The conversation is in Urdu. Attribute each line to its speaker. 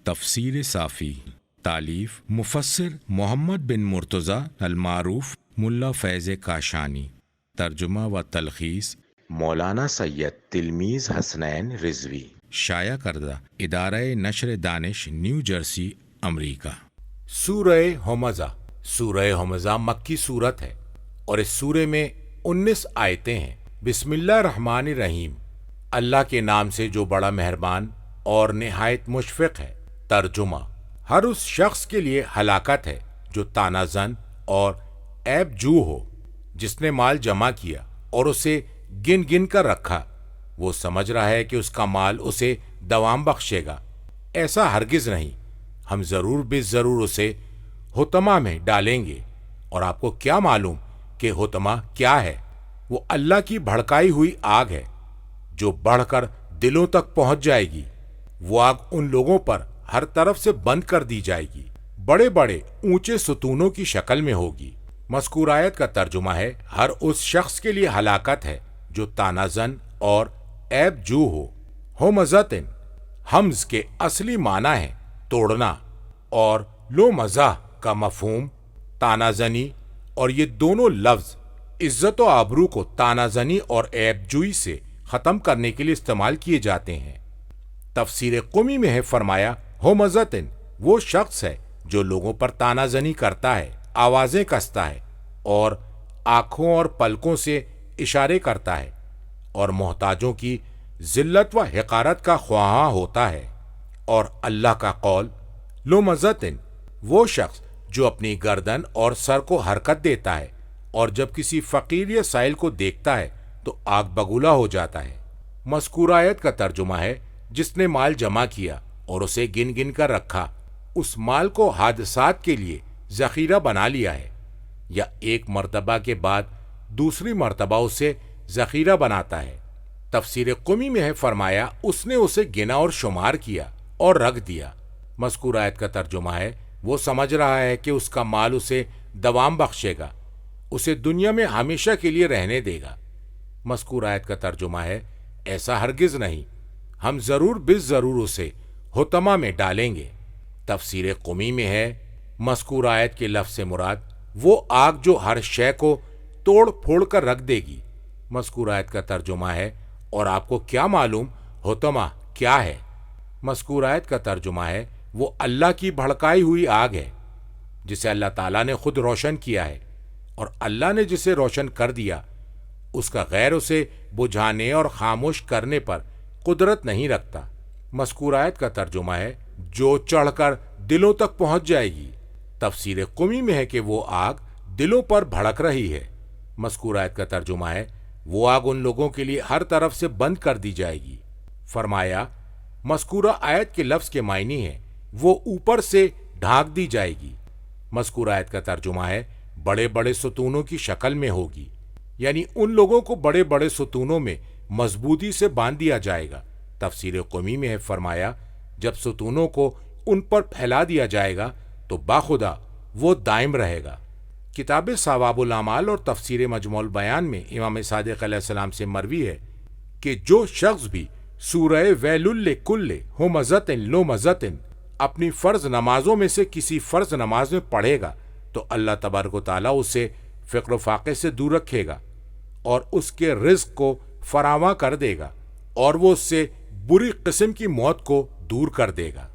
Speaker 1: تفسیر صافی، تالیف مفسر محمد بن مرتضی المعروف ملا فیض کاشانی، ترجمہ و تلخیص مولانا سید تلمیذ حسنین رضوی، شائع کردہ ادارہ نشر دانش نیو جرسی امریکہ۔
Speaker 2: سورہ ہمزہ۔ سورہ ہمزہ مکی سورت ہے اور اس سورے میں 19 آیتیں ہیں۔ بسم اللہ الرحمن الرحیم، اللہ کے نام سے جو بڑا مہربان اور نہایت مشفق ہے۔ ترجمہ: ہر اس شخص کے لیے ہلاکت ہے جو طعنہ زن اور عیب جو ہو، جس نے مال جمع کیا اور اسے گن گن کر رکھا، وہ سمجھ رہا ہے کہ اس کا مال اسے دوام بخشے گا۔ ایسا ہرگز نہیں، ہم ضرور بے ضرور اسے حطمہ میں ڈالیں گے۔ اور آپ کو کیا معلوم کہ حطمہ کیا ہے؟ وہ اللہ کی بھڑکائی ہوئی آگ ہے جو بڑھ کر دلوں تک پہنچ جائے گی۔ وہ آگ ان لوگوں پر ہر طرف سے بند کر دی جائے گی، بڑے بڑے اونچے ستونوں کی شکل میں ہوگی۔ مذکور آیت کا ترجمہ ہے: ہر اس شخص کے لیے ہلاکت ہے جو طعنہ زن اور عیب جو ہو۔ ہمزتن، حمز کے اصلی معنی ہے توڑنا، اور لومزہ کا مفہوم طعنہ زنی، اور یہ دونوں لفظ عزت و آبرو کو طعنہ زنی اور عیب جوئی سے ختم کرنے کے لیے استعمال کیے جاتے ہیں۔ تفسیر قمی میں ہے فرمایا: ہمزتن وہ شخص ہے جو لوگوں پر طعنہ زنی کرتا ہے، آوازیں کستا ہے اور آنکھوں اور پلکوں سے اشارے کرتا ہے، اور محتاجوں کی ذلت و حقارت کا خواہاں ہوتا ہے۔ اور اللہ کا قول: لومزتن وہ شخص جو اپنی گردن اور سر کو حرکت دیتا ہے، اور جب کسی فقیر یا سائل کو دیکھتا ہے تو آگ بگولا ہو جاتا ہے۔ مذکور آیت کا ترجمہ ہے: جس نے مال جمع کیا اور اسے گن گن کر رکھا، اس مال کو حادثات کے لیے ذخیرہ بنا لیا ہے، یا ایک مرتبہ کے بعد دوسری مرتبہ اسے ذخیرہ بناتا ہے۔ تفسیر قمی میں ہے فرمایا: اس نے اسے گنا اور شمار کیا اور رکھ دیا۔ مذکور آیت کا ترجمہ ہے: وہ سمجھ رہا ہے کہ اس کا مال اسے دوام بخشے گا، اسے دنیا میں ہمیشہ کے لیے رہنے دے گا۔ مذکور آیت کا ترجمہ ہے: ایسا ہرگز نہیں، ہم ضرور بے ضرور اسے حطمہ میں ڈالیں گے۔ تفسیر قمی میں ہے: مذکور آیت کے لفظ سے مراد وہ آگ جو ہر شے کو توڑ پھوڑ کر رکھ دے گی۔ مذکور آیت کا ترجمہ ہے: اور آپ کو کیا معلوم حطمہ کیا ہے؟ مذکور آیت کا ترجمہ ہے: وہ اللہ کی بھڑکائی ہوئی آگ ہے جسے اللہ تعالیٰ نے خود روشن کیا ہے، اور اللہ نے جسے روشن کر دیا اس کا غیر اسے بجھانے اور خاموش کرنے پر قدرت نہیں رکھتا۔ مذکور آیت کا ترجمہ ہے: جو چڑھ کر دلوں تک پہنچ جائے گی۔ تفسیر قمی میں ہے کہ وہ آگ دلوں پر بھڑک رہی ہے۔ مذکور آیت کا ترجمہ ہے: وہ آگ ان لوگوں کے لیے ہر طرف سے بند کر دی جائے گی۔ فرمایا: مذکورہ آیت کے لفظ کے معنی ہے وہ اوپر سے ڈھانک دی جائے گی۔ مذکور آیت کا ترجمہ ہے: بڑے بڑے ستونوں کی شکل میں ہوگی، یعنی ان لوگوں کو بڑے بڑے ستونوں میں مضبوطی سے باندھ دیا جائے گا۔ تفسیر قمی میں ہے فرمایا: جب ستونوں کو ان پر پھیلا دیا جائے گا تو باخدا وہ دائم رہے گا۔ کتاب ثواب الاعمال اور تفسیر مجموع البیان میں امام صادق علیہ السلام سے مروی ہے کہ جو شخص بھی سورہ ویل لکل ہمزۃ لمزۃ اپنی فرض نمازوں میں سے کسی فرض نماز میں پڑھے گا تو اللہ تبارک و تعالیٰ اسے فقر و فاقے سے دور رکھے گا اور اس کے رزق کو فراواں کر دے گا، اور وہ اس سے بری قسم کی موت کو دور کر دے گا۔